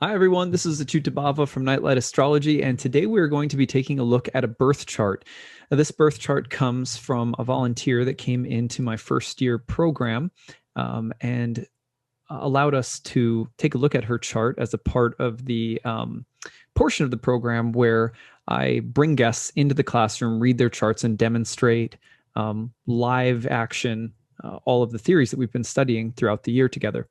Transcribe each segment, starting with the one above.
Hi, everyone. This is acyuta-bhava from Nightlight Astrology, and today we're going to be taking a look at a birth chart. This birth chart comes from a volunteer that came into my first year program and allowed us to take a look at her chart as a part of the portion of the program where I bring guests into the classroom, read their charts, and demonstrate live action all of the theories that we've been studying throughout the year together.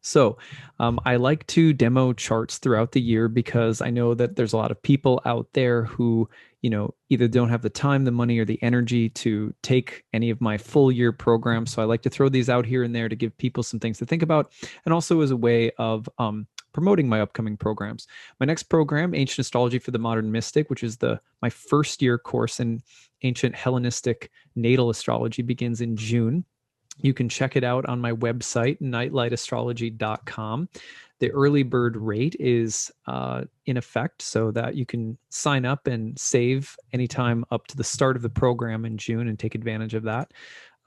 So, I like to demo charts throughout the year because I know that there's a lot of people out there who, either don't have the time, the money, or the energy to take any of my full year programs. So I like to throw these out here and there to give people some things to think about, and also as a way of promoting my upcoming programs. My next program, Ancient Astrology for the Modern Mystic, which is my first year course in ancient Hellenistic natal astrology, begins in June. You can check it out on my website, nightlightastrology.com. The early bird rate is in effect so that you can sign up and save anytime up to the start of the program in June and take advantage of that.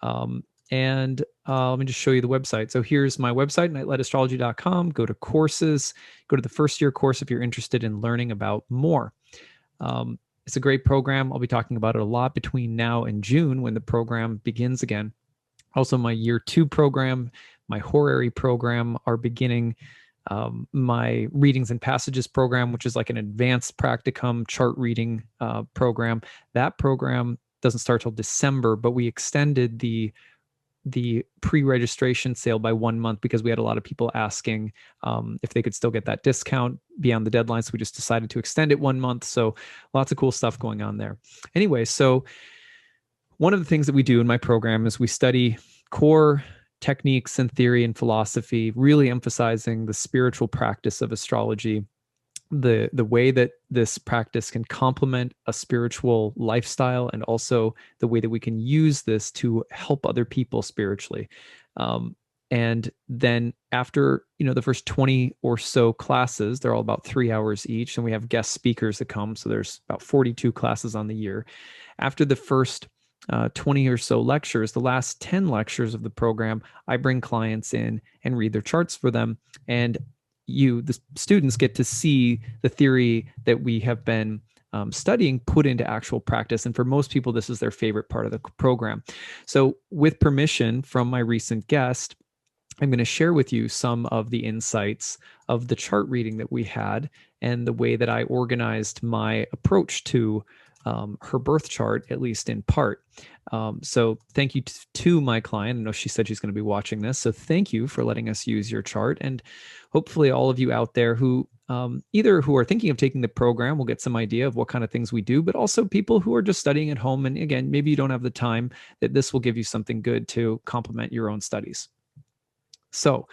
Let me just show you the website. So here's my website, nightlightastrology.com. Go to courses, go to the first year course if you're interested in learning about more. It's a great program. I'll be talking about it a lot between now and June when the program begins again. Also, my year 2 program, my horary program are beginning. My readings and passages program, which is like an advanced practicum chart reading program. That program doesn't start till December, but we extended the pre-registration sale by 1 month because we had a lot of people asking if they could still get that discount beyond the deadline. So we just decided to extend it 1 month. So lots of cool stuff going on there. Anyway, so one of the things that we do in my program is we study core techniques and theory and philosophy, really emphasizing the spiritual practice of astrology, the way that this practice can complement a spiritual lifestyle, and also the way that we can use this to help other people spiritually. And then after, the first 20 or so classes, they're all about 3 hours each, and we have guest speakers that come. So there's about 42 classes on the year. After the first 20 or so lectures, the last 10 lectures of the program, I bring clients in and read their charts for them. And the students, get to see the theory that we have been studying put into actual practice. And for most people, this is their favorite part of the program. So with permission from my recent guest, I'm going to share with you some of the insights of the chart reading that we had and the way that I organized my approach to her birth chart, at least in part. So thank you to my client. I know she said she's going to be watching this. So thank you for letting us use your chart. And hopefully all of you out there who either who are thinking of taking the program will get some idea of what kind of things we do, but also people who are just studying at home. And again, maybe you don't have the time, that this will give you something good to complement your own studies. So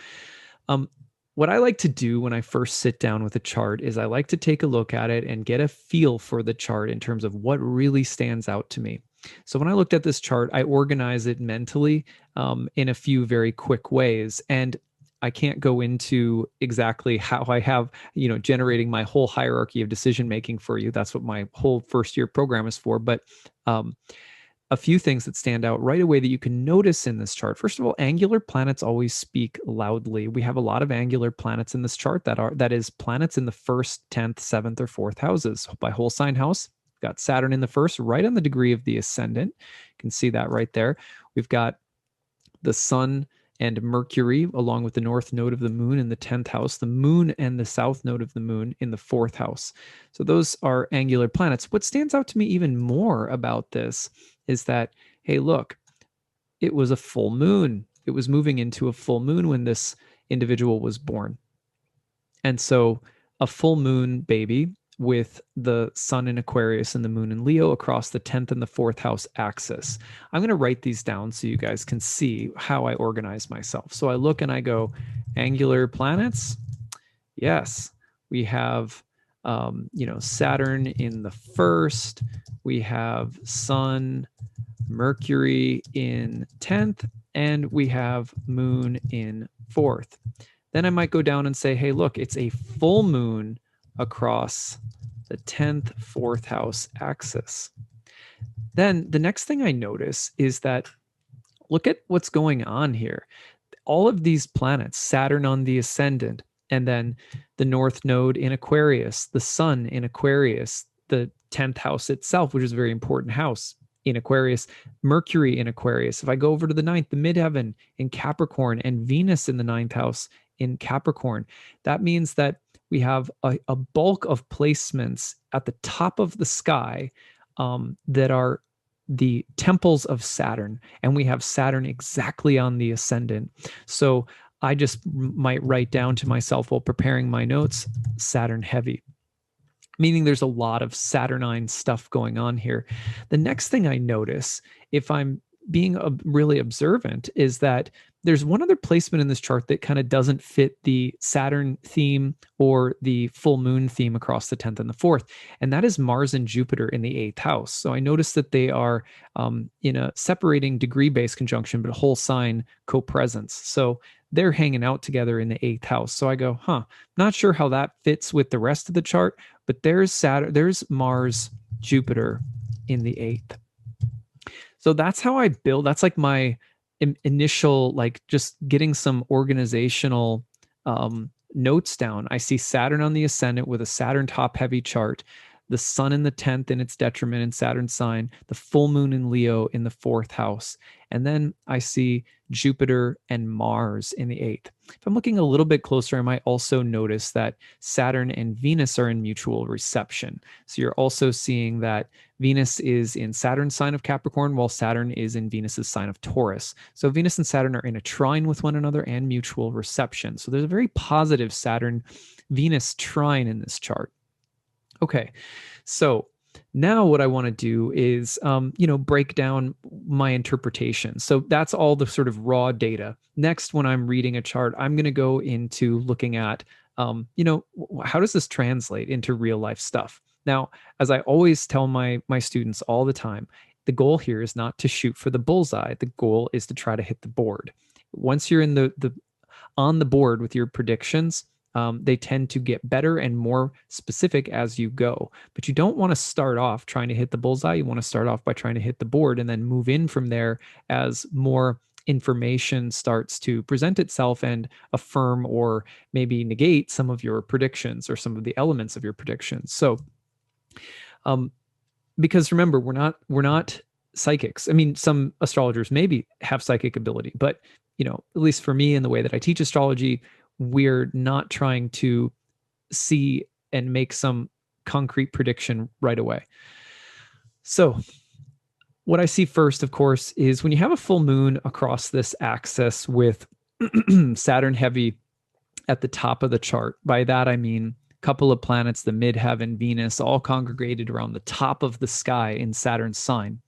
what I like to do when I first sit down with a chart is I like to take a look at it and get a feel for the chart in terms of what really stands out to me. So when I looked at this chart, I organize it mentally in a few very quick ways. And I can't go into exactly how I have, generating my whole hierarchy of decision making for you. That's what my whole first year program is for. But a few things that stand out right away that you can notice in this chart. First of all, angular planets always speak loudly. We have a lot of angular planets in this chart that is planets in the first, 10th, 7th, or 4th houses. By whole sign house, we've got Saturn in the first, right on the degree of the ascendant. You can see that right there. We've got the Sun and Mercury, along with the north node of the moon in the 10th house, the moon and the south node of the moon in the 4th house. So those are angular planets. What stands out to me even more about this is that, hey, look, it was a full moon. It was moving into a full moon when this individual was born. And so a full moon baby with the sun in Aquarius and the moon in Leo across the 10th and the 4th house axis. I'm going to write these down so you guys can see how I organize myself. So I look and I go, angular planets. Yes, we have, Saturn in the first. We have Sun, Mercury in 10th, and we have Moon in 4th. Then I might go down and say, hey, look, it's a full moon across the 10th, 4th house axis. Then the next thing I notice is that, look at what's going on here. All of these planets, Saturn on the ascendant And then the North Node in Aquarius, the Sun in Aquarius, the 10th house itself, which is a very important house in Aquarius, Mercury in Aquarius. If I go over to the ninth, the midheaven in Capricorn, and Venus in the ninth house in Capricorn, that means that we have a bulk of placements at the top of the sky that are the temples of Saturn, and we have Saturn exactly on the ascendant. So I just might write down to myself while preparing my notes, Saturn heavy, meaning there's a lot of Saturnine stuff going on here. The next thing I notice, if I'm being really observant, is that there's one other placement in this chart that kind of doesn't fit the Saturn theme or the full moon theme across the 10th and the 4th, and that is Mars and Jupiter in the 8th house. So I notice that they are in a separating degree-based conjunction, but whole sign co-presence. So they're hanging out together in the 8th house. So I go, not sure how that fits with the rest of the chart, but there's Saturn, there's Mars, Jupiter in the 8th. So that's how I build. That's like my initial, like just getting some organizational notes down. I see Saturn on the ascendant with a Saturn top heavy chart, the Sun in the 10th in its detriment in Saturn sign, the full moon in Leo in the 4th house. And then I see Jupiter and Mars in the 8th. If I'm looking a little bit closer, I might also notice that Saturn and Venus are in mutual reception. So you're also seeing that Venus is in Saturn's sign of Capricorn, while Saturn is in Venus's sign of Taurus. So Venus and Saturn are in a trine with one another and mutual reception. So there's a very positive Saturn-Venus trine in this chart. Okay, so now what I want to do is, break down my interpretation. So that's all the sort of raw data. Next, when I'm reading a chart, I'm going to go into looking at, how does this translate into real life stuff? Now, as I always tell my students all the time, the goal here is not to shoot for the bullseye. The goal is to try to hit the board. Once you're in on the board with your predictions, they tend to get better and more specific as you go. But you don't want to start off trying to hit the bullseye. You want to start off by trying to hit the board and then move in from there as more information starts to present itself and affirm or maybe negate some of your predictions or some of the elements of your predictions. So, because remember, we're not psychics. I mean, some astrologers maybe have psychic ability, but at least for me, in the way that I teach astrology, we're not trying to see and make some concrete prediction right away. So what I see first, of course, is when you have a full moon across this axis with Saturn heavy at the top of the chart. By that, I mean a couple of planets, the midheaven, Venus, all congregated around the top of the sky in Saturn's sign.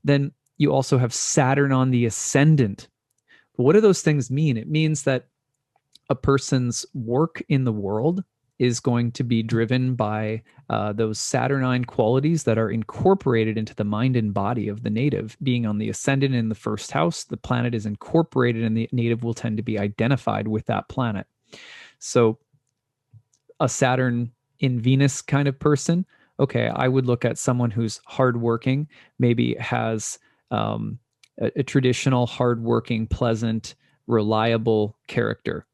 Then you also have Saturn on the ascendant. But what do those things mean? It means that a person's work in the world is going to be driven by those Saturnine qualities that are incorporated into the mind and body of the native. Being on the ascendant in the first house, the planet is incorporated and the native will tend to be identified with that planet. So a Saturn in Venus kind of person, okay, I would look at someone who's hardworking, maybe has a traditional hardworking, pleasant, reliable character.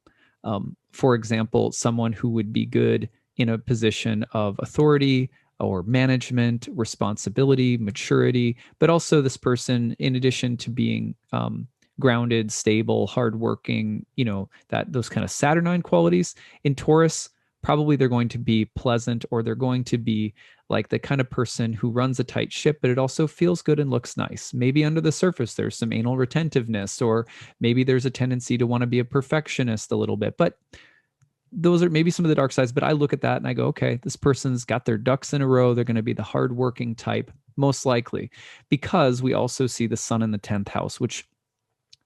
For example, someone who would be good in a position of authority or management, responsibility, maturity, but also this person, in addition to being grounded, stable, hardworking, those kind of Saturnine qualities. In Taurus, probably they're going to be pleasant, or they're going to be like the kind of person who runs a tight ship, but it also feels good and looks nice. Maybe under the surface, there's some anal retentiveness, or maybe there's a tendency to want to be a perfectionist a little bit. But those are maybe some of the dark sides. But I look at that and I go, okay, this person's got their ducks in a row. They're going to be the hardworking type, most likely, because we also see the sun in the 10th house, which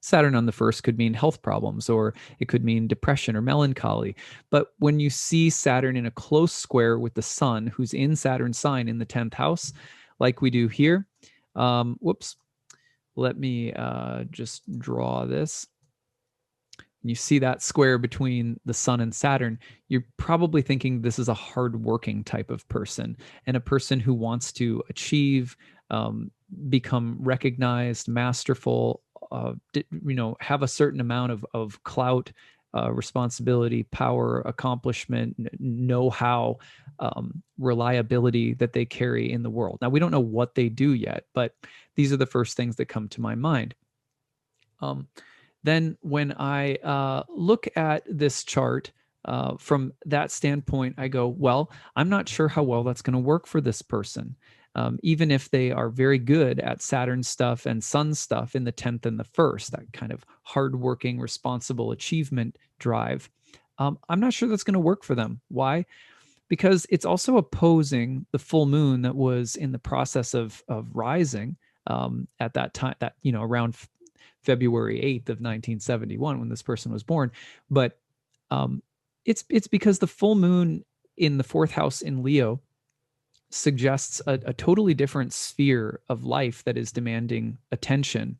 Saturn on the first could mean health problems, or it could mean depression or melancholy. But when you see Saturn in a close square with the sun, who's in Saturn's sign in the 10th house, like we do here, let me just draw this. And you see that square between the sun and Saturn, you're probably thinking this is a hardworking type of person, and a person who wants to achieve, become recognized, masterful, have a certain amount of clout, responsibility, power, accomplishment, know-how, reliability that they carry in the world. Now, we don't know what they do yet, but these are the first things that come to my mind. Then when I look at this chart from that standpoint, I go, well, I'm not sure how well that's going to work for this person. Even if they are very good at Saturn stuff and Sun stuff in the 10th and the 1st, that kind of hardworking, responsible achievement drive, I'm not sure that's going to work for them. Why? Because it's also opposing the full moon that was in the process of rising at that time, that, around February 8th of 1971 when this person was born. But it's because the full moon in the 4th house in Leo suggests a totally different sphere of life that is demanding attention.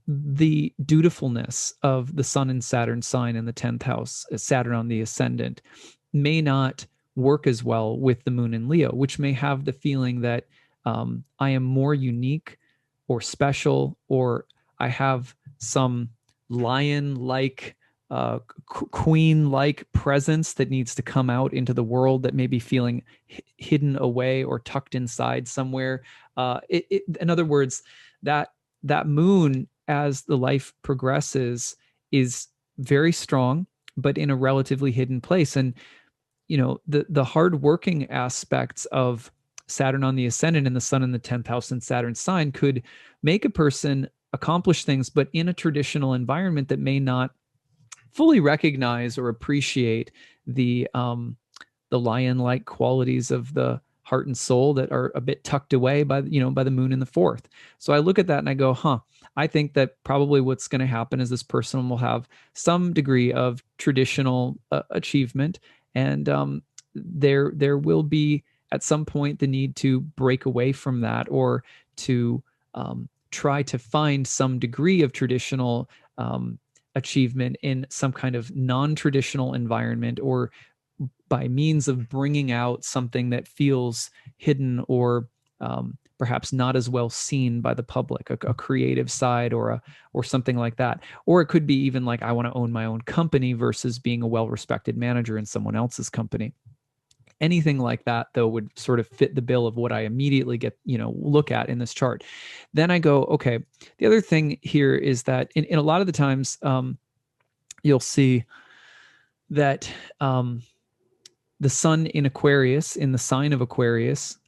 The dutifulness of the Sun and Saturn sign in the 10th house, Saturn on the ascendant, may not work as well with the moon in Leo, which may have the feeling that I am more unique or special, or I have some lion-like, queen-like presence that needs to come out into the world that may be feeling hidden away or tucked inside somewhere. In other words, that moon, as the life progresses, is very strong, but in a relatively hidden place. And the hardworking aspects of Saturn on the ascendant and the Sun in the 10th house and Saturn sign could make a person accomplish things, but in a traditional environment that may not fully recognize or appreciate the lion-like qualities of the heart and soul that are a bit tucked away by the moon in the 4th. So I look at that and I go, I think that probably what's going to happen is this person will have some degree of traditional achievement, and there will be at some point the need to break away from that, or to try to find some degree of traditional achievement in some kind of non-traditional environment, or by means of bringing out something that feels hidden or perhaps not as well seen by the public, a creative side or something like that. Or it could be even like, I want to own my own company versus being a well-respected manager in someone else's company. Anything like that, though, would sort of fit the bill of what I immediately get, look at in this chart. Then I go, okay, the other thing here is that in a lot of the times, you'll see that the Sun in Aquarius, in the sign of Aquarius,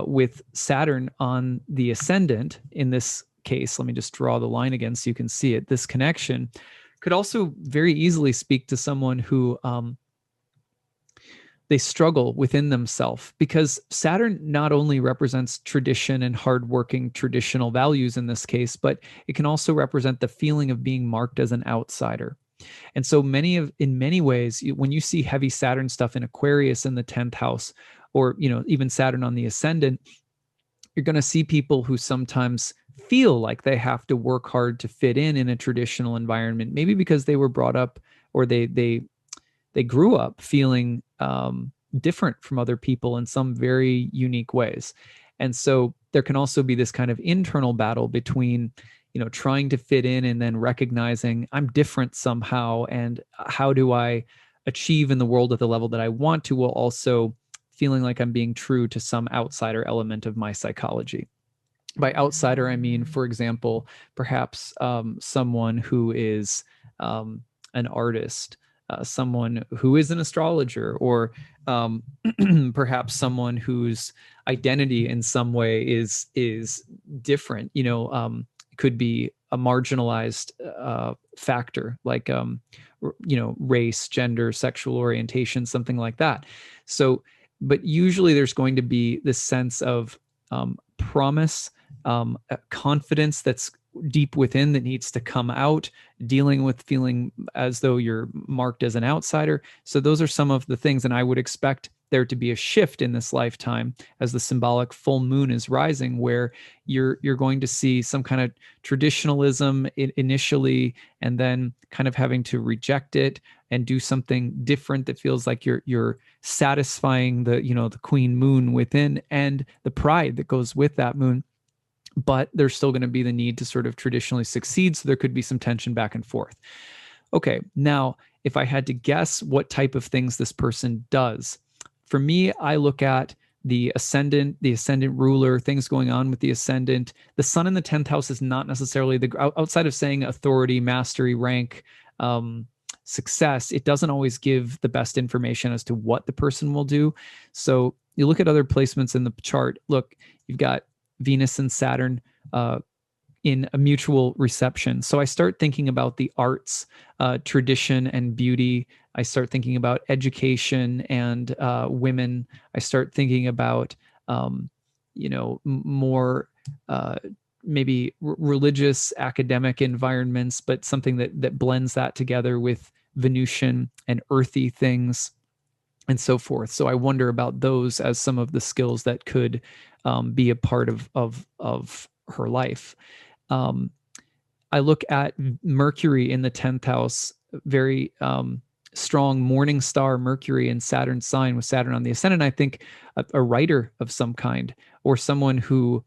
with Saturn on the ascendant, in this case, let me just draw the line again so you can see it. This connection could also very easily speak to someone who they struggle within themselves, because Saturn not only represents tradition and hardworking traditional values in this case, but it can also represent the feeling of being marked as an outsider. And so in many ways, when you see heavy Saturn stuff in Aquarius in the 10th house, or even Saturn on the ascendant, you're going to see people who sometimes feel like they have to work hard to fit in a traditional environment, maybe because they were brought up, or they grew up feeling different from other people in some very unique ways. And so there can also be this kind of internal battle between, trying to fit in and then recognizing I'm different somehow, and how do I achieve in the world at the level that I want to, while also feeling like I'm being true to some outsider element of my psychology. By outsider, I mean, for example, perhaps someone who is an artist, someone who is an astrologer, or perhaps someone whose identity in some way is different. Could be a marginalized factor, like race, gender, sexual orientation, something like that. So, but usually there's going to be this sense of promise, confidence that's deep within that needs to come out, dealing with feeling as though you're marked as an outsider. So those are some of the things, and I would expect there to be a shift in this lifetime as the symbolic full moon is rising, where you're going to see some kind of traditionalism initially, and then kind of having to reject it and do something different that feels like you're satisfying the queen moon within, and the pride that goes with that moon. But there's still going to be the need to sort of traditionally succeed. So there could be some tension back and forth. Okay, now if I had to guess what type of things this person does, for me, I look at the ascendant ruler, things going on with the ascendant. The sun in the 10th house is not necessarily outside of saying authority, mastery, rank, success. It doesn't always give the best information as to what the person will do. So you look at other placements in the chart. Look, you've got Venus and Saturn in a mutual reception. So I start thinking about the arts, tradition, and beauty. I start thinking about education and women. I start thinking about, more maybe religious, academic environments, but something that blends that together with Venusian and earthy things and so forth. So I wonder about those as some of the skills that could be a part of her life. I look at Mercury in the 10th house, very strong morning star Mercury in Saturn's sign with Saturn on the ascendant. I think a writer of some kind, or someone who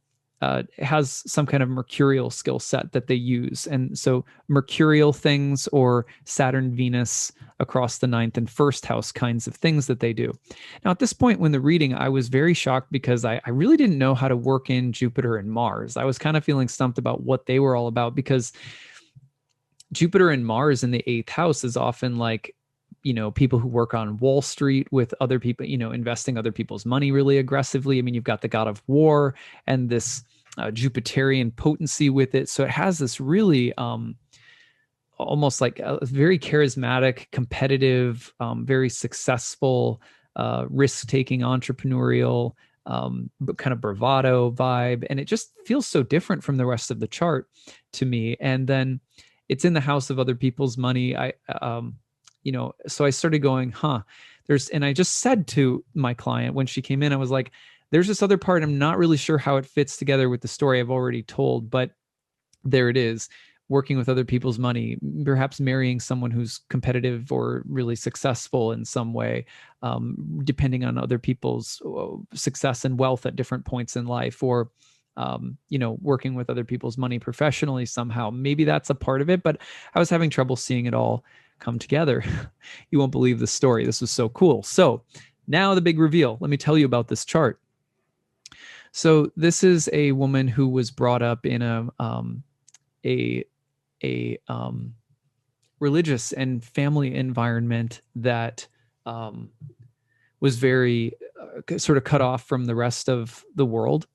has some kind of mercurial skill set that they use. And so mercurial things, or Saturn, Venus across the ninth and first house kinds of things that they do. Now, at this point when the reading, I was very shocked because I really didn't know how to work in Jupiter and Mars. I was kind of feeling stumped about what they were all about, because Jupiter and Mars in the eighth house is often like, people who work on Wall Street with other people, investing other people's money really aggressively. I mean, you've got the god of war and this Jupiterian potency with it. So it has this really almost like a very charismatic, competitive, very successful, risk-taking, entrepreneurial, but kind of bravado vibe. And it just feels so different from the rest of the chart to me. And then it's in the house of other people's money. So I started going, and I just said to my client when she came in, I was like, there's this other part. I'm not really sure how it fits together with the story I've already told, but there it is. Working with other people's money, perhaps marrying someone who's competitive or really successful in some way, depending on other people's success and wealth at different points in life, or working with other people's money professionally somehow. Maybe that's a part of it, but I was having trouble seeing it all come together. You won't believe the story. This was so cool. So now the big reveal. Let me tell you about this chart. So this is a woman who was brought up in a religious and family environment that was very sort of cut off from the rest of the world.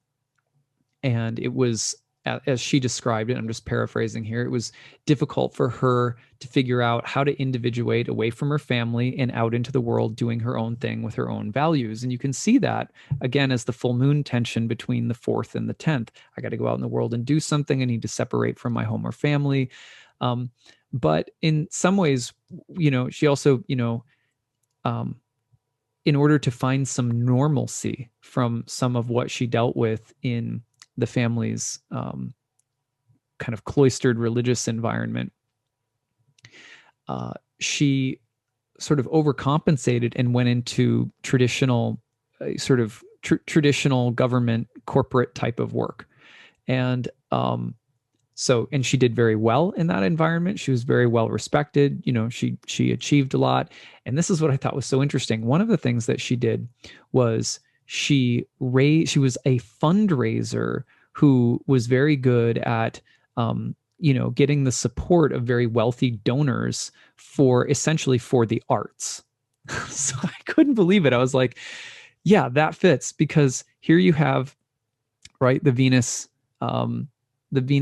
And it was, as she described it, I'm just paraphrasing here, it was difficult for her to figure out how to individuate away from her family and out into the world doing her own thing with her own values. And you can see that, again, as the full moon tension between the 4th and the 10th. I got to go out in the world and do something. I need to separate from my home or family. But in some ways, she also, in order to find some normalcy from some of what she dealt with in the family's kind of cloistered religious environment, she sort of overcompensated and went into traditional traditional government corporate type of work. And and she did very well in that environment. She was very well respected. She achieved a lot. And this is what I thought was so interesting. One of the things that she did was she was a fundraiser who was very good at, getting the support of very wealthy donors essentially for the arts. So I couldn't believe it. I was like, yeah, that fits, because here you have, right, the Venus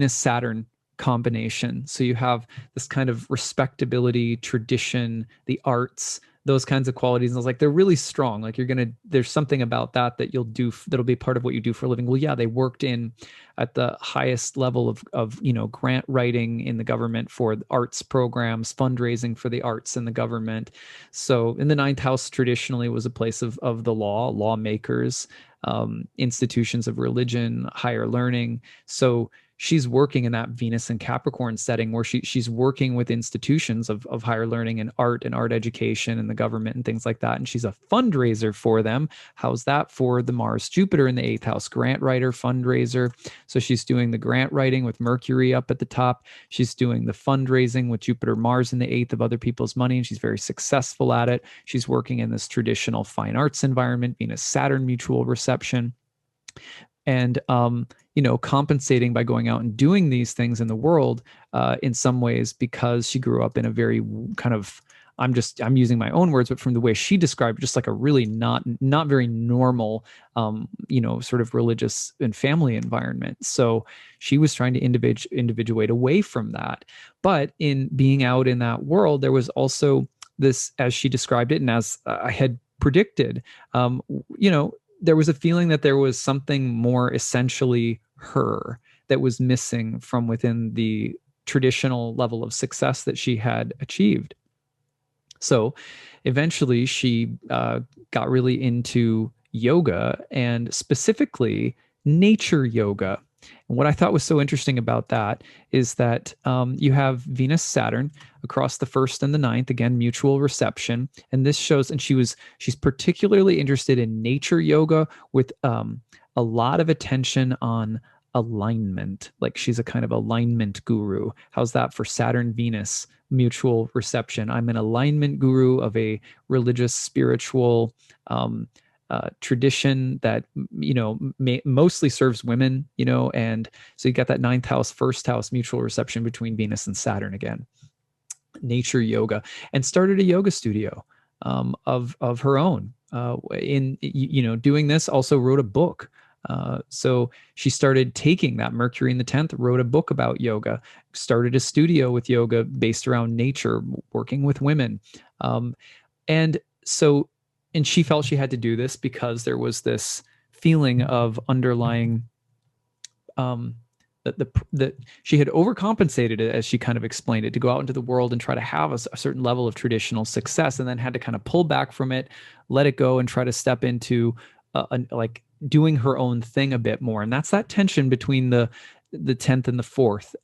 Saturn combination. So you have this kind of respectability, tradition, the arts, those kinds of qualities. And I was like, they're really strong. Like there's something about that you'll do, that'll be part of what you do for a living. Well, yeah, they worked at the highest level of grant writing in the government for arts programs, fundraising for the arts in the government. So in the 9th house traditionally was a place of the lawmakers, institutions of religion, higher learning. So she's working in that Venus and Capricorn setting where she's working with institutions of higher learning and art education and the government and things like that. And she's a fundraiser for them. How's that for the Mars Jupiter in the 8th house? Grant writer, fundraiser. So she's doing the grant writing with Mercury up at the top. She's doing the fundraising with Jupiter, Mars in the 8th of other people's money. And she's very successful at it. She's working in this traditional fine arts environment, Venus, Saturn mutual reception. And, compensating by going out and doing these things in the world in some ways, because she grew up in a very kind of, I'm using my own words, but from the way she described, just like a really not very normal, sort of religious and family environment. So she was trying to individuate away from that. But in being out in that world, there was also this, as she described it, and as I had predicted, there was a feeling that there was something more essentially her that was missing from within the traditional level of success that she had achieved. So eventually she got really into yoga, and specifically nature yoga. And what I thought was so interesting about that is that you have Venus, Saturn across the 1st and the 9th, again, mutual reception. And this shows, and she's particularly interested in nature yoga with a lot of attention on alignment. Like she's a kind of alignment guru. How's that for Saturn, Venus, mutual reception? I'm an alignment guru of a religious, spiritual tradition that, mostly serves women, and so you got that 9th house, 1st house mutual reception between Venus and Saturn again. Nature yoga, and started a yoga studio of her own. In doing this, also wrote a book. So she started taking that Mercury in the 10th, wrote a book about yoga, started a studio with yoga based around nature, working with women. And she felt she had to do this because there was this feeling of underlying, that she had overcompensated it, as she kind of explained it, to go out into the world and try to have a certain level of traditional success, and then had to kind of pull back from it, let it go, and try to step into like doing her own thing a bit more. And that's that tension between the 10th and the 4th,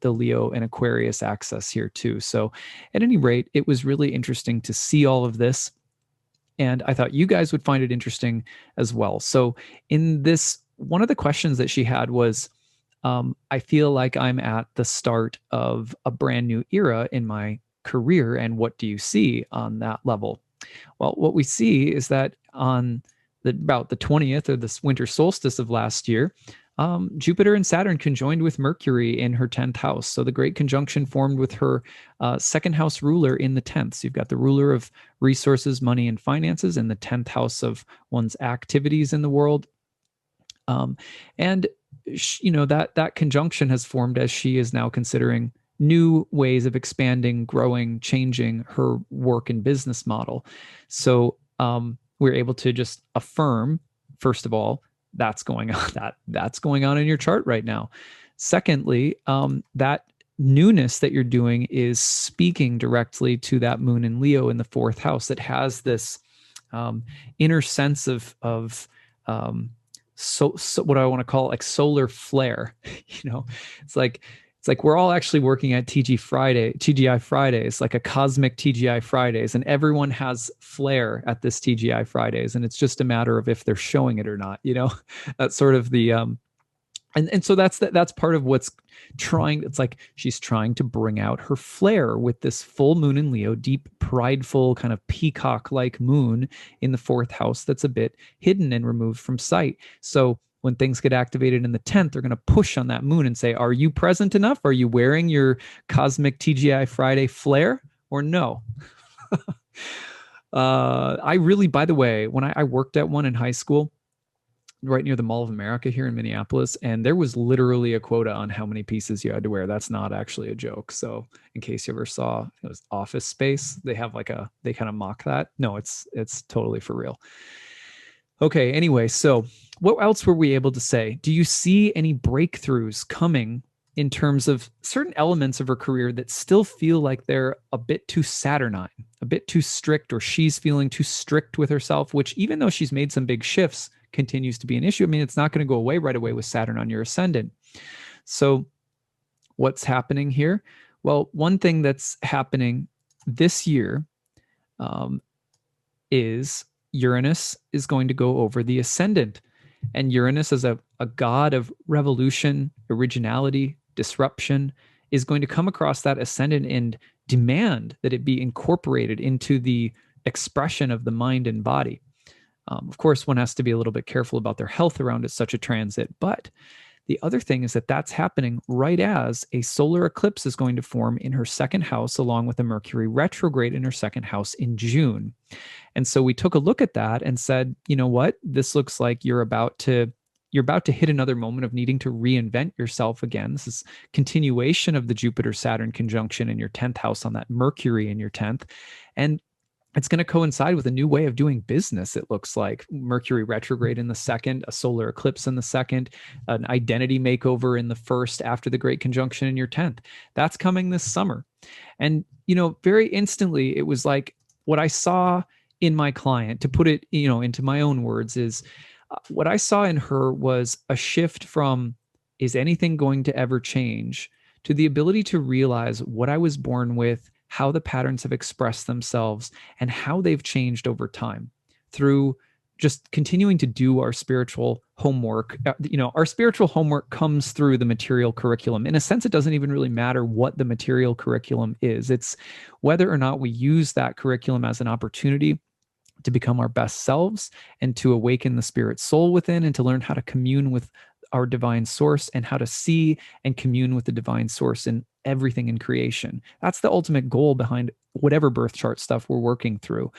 the Leo and Aquarius axis here too. So at any rate, it was really interesting to see all of this. And I thought you guys would find it interesting as well. So in this, one of the questions that she had was, I feel like I'm at the start of a brand new era in my career. And what do you see on that level? Well, what we see is that on about the 20th, or this winter solstice of last year, Jupiter and Saturn conjoined with Mercury in her 10th house. So the great conjunction formed with her 2nd house ruler in the 10th. So you've got the ruler of resources, money, and finances in the 10th house of one's activities in the world. And that conjunction has formed as she is now considering new ways of expanding, growing, changing her work and business model. So we're able to just affirm, first of all, that's going on. That's going on in your chart right now. Secondly, that newness that you're doing is speaking directly to that moon in Leo in the 4th house that has this inner sense of so what I want to call like solar flare. It's like we're all actually working at TGI Fridays, like a cosmic TGI Fridays, and everyone has flair at this TGI Fridays, and it's just a matter of if they're showing it or not. That's sort of the and so that's part of what's trying. It's like she's trying to bring out her flair with this full moon in Leo, deep, prideful, kind of peacock-like moon in the 4th house that's a bit hidden and removed from sight. So when things get activated in the 10th, they're going to push on that moon and say, are you present enough? Are you wearing your cosmic TGI Friday flair or no? I really, by the way, when I worked at one in high school, right near the Mall of America here in Minneapolis, and there was literally a quota on how many pieces you had to wear. That's not actually a joke. So in case you ever saw it was Office Space, they have they kind of mock that. No, it's totally for real. Okay, anyway, so what else were we able to say? Do you see any breakthroughs coming in terms of certain elements of her career that still feel like they're a bit too Saturnine, a bit too strict, or she's feeling too strict with herself, which even though she's made some big shifts, continues to be an issue. I mean, it's not going to go away right away with Saturn on your ascendant. So what's happening here? Well, one thing that's happening this year is Uranus is going to go over the ascendant. And Uranus, as a god of revolution, originality, disruption, is going to come across that ascendant and demand that it be incorporated into the expression of the mind and body. Of course, one has to be a little bit careful about their health around such a transit, but the other thing is that that's happening right as a solar eclipse is going to form in her second house, along with a Mercury retrograde in her second house in June. And so we took a look at that and said, you know what, this looks like you're about to hit another moment of needing to reinvent yourself again. This is continuation of the Jupiter-Saturn conjunction in your 10th house on that Mercury in your 10th. And it's going to coincide with a new way of doing business, it looks like. Mercury retrograde in the second, a solar eclipse in the second, an identity makeover in the first after the great conjunction in your 10th. That's coming this summer. And, very instantly, it was like what I saw in my client, to put it, into my own words, is what I saw in her was a shift from, is anything going to ever change, to the ability to realize what I was born with, how the patterns have expressed themselves, and how they've changed over time through just continuing to do our spiritual homework. Our spiritual homework comes through the material curriculum. In a sense, it doesn't even really matter what the material curriculum is. It's whether or not we use that curriculum as an opportunity to become our best selves and to awaken the spirit soul within, and to learn how to commune with our divine source and how to see and commune with the divine source in everything in creation. That's the ultimate goal behind whatever birth chart stuff we're working through.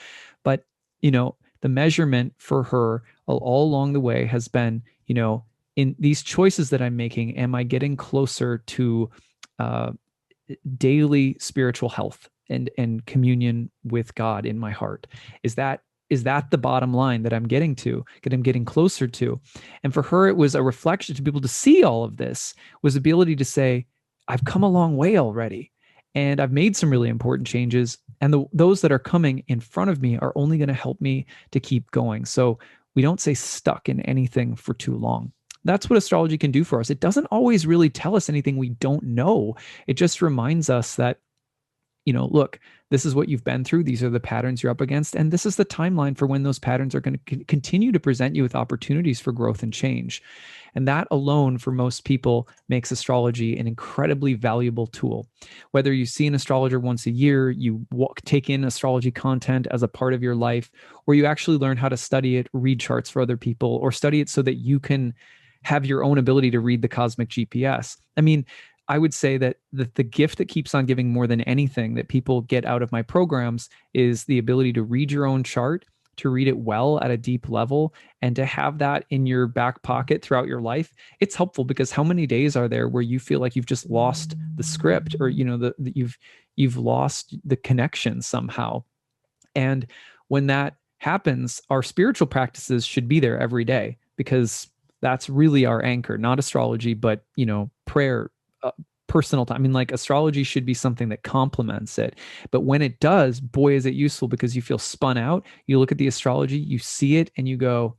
But, the measurement for her all along the way has been, in these choices that I'm making, am I getting closer to daily spiritual health and communion with God in my heart? Is that the bottom line that I'm getting to, that I'm getting closer to? And for her, it was a reflection to be able to see all of this, was the ability to say, I've come a long way already, and I've made some really important changes. And those that are coming in front of me are only going to help me to keep going. So we don't stay stuck in anything for too long. That's what astrology can do for us. It doesn't always really tell us anything we don't know. It just reminds us that, look, this is what you've been through. These are the patterns you're up against. And this is the timeline for when those patterns are going to continue to present you with opportunities for growth and change. And that alone, for most people, makes astrology an incredibly valuable tool. Whether you see an astrologer once a year, you take in astrology content as a part of your life, or you actually learn how to study it, read charts for other people, or study it so that you can have your own ability to read the cosmic GPS. I mean, I would say that the gift that keeps on giving more than anything that people get out of my programs is the ability to read your own chart, to read it well at a deep level, and to have that in your back pocket throughout your life. It's helpful because how many days are there where you feel like you've just lost the script, or you've lost the connection somehow? And when that happens, our spiritual practices should be there every day, because that's really our anchor, not astrology, but prayer, personal time. I mean, like, astrology should be something that complements it. But when it does, boy, is it useful, because you feel spun out. You look at the astrology, you see it, and you go,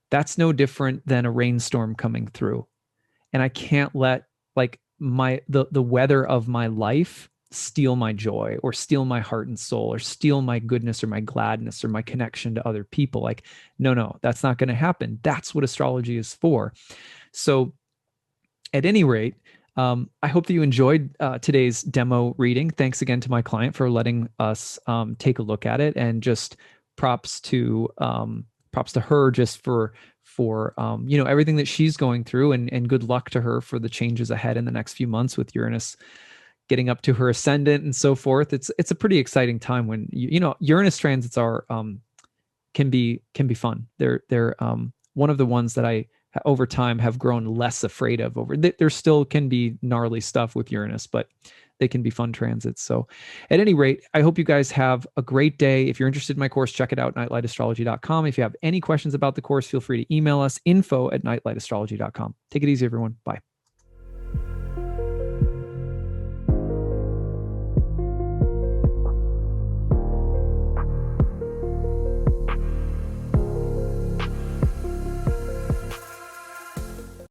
that's no different than a rainstorm coming through. And I can't let the weather of my life steal my joy, or steal my heart and soul, or steal my goodness, or my gladness, or my connection to other people. Like, no, that's not going to happen. That's what astrology is for. So at any rate, I hope that you enjoyed today's demo reading. Thanks again to my client for letting us take a look at it, and just props to her just for everything that she's going through, and good luck to her for the changes ahead in the next few months with Uranus getting up to her ascendant and so forth. It's a pretty exciting time when Uranus transits are can be fun. They're one of the ones that I over time have grown less afraid of. There still can be gnarly stuff with Uranus, but they can be fun transits. So at any rate, I hope you guys have a great day. If you're interested in my course, check it out, nightlightastrology.com. If you have any questions about the course, feel free to email us, info@nightlightastrology.com. Take it easy, everyone. Bye.